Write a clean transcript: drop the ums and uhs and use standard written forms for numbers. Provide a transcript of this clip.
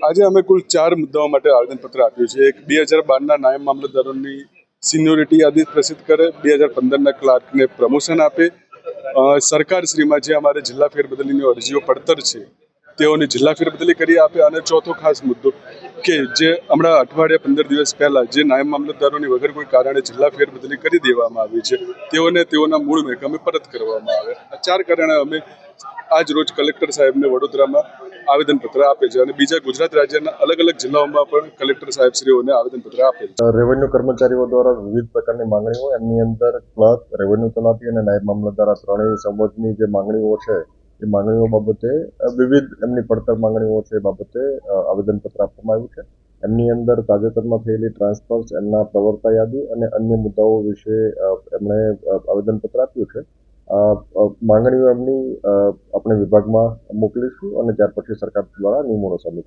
આજે અમે કુલ 4 મુદ્દાઓ માટે આવેદનપત્ર આપ્યું છે. એક 2012ના નાયબ મામલતદારોની સિનિયોરિટી યાદી પ્રસિદ્ધ કરે, 2015ના ક્લાર્કને પ્રમોશન આપે, સરકારશ્રીમાં જે અમારે જિલ્લા ફેરબદલીની અરજીઓ પડતર છે તેઓની જિલ્લા ફેરબદલી કરી આપે, અને ચોથો ખાસ મુદ્દો કે જે હમણાં અઠવાડિયા 15 દિવસ પહેલા જે નાયબ મામલતદારોની વગર કોઈ કારણે જિલ્લા ફેરબદલી કરી દેવામાં આવી છે તેઓને તેઓના મૂળ મહેકમે પરત કરવામાં આવે. આ 4 કારણે અમે આજ રોજ કલેક્ટર સાહેબને વડોદરામાં આવેદનપત્ર આપે છે, અને બીજા ગુજરાત રાજ્યના અલગ અલગ જિલ્લાઓમાં પણ કલેક્ટર સાહેબશ્રીઓને આવેદનપત્ર આપે છે. રેવન્યુ કર્મચારીઓ દ્વારા વિવિધ પ્રકારની માંગણીઓ, એમની અંદર ક્લર્ક, રેવન્યુ તલાટી અને નાયબ મામલતદાર ત્રણેય સંવર્ગની જે માંગણીઓ છે એ માંગણીઓ બાબતે વિવિધ એમની પડતર માંગણીઓ છે એ બાબતે આવેદનપત્ર આપવામાં આવ્યું છે. એમની અંદર તાજેતરમાં થયેલી ટ્રાન્સફર્સ, એમના પ્રવર્તા યાદી અને અન્ય મુદ્દાઓ વિશે એમણે આવેદનપત્ર આપ્યું છે. માંગણીઓ એમની આપણે વિભાગમાં મોકલીશું અને ત્યાર પછી સરકાર દ્વારા નિયમોનો અમલ કરી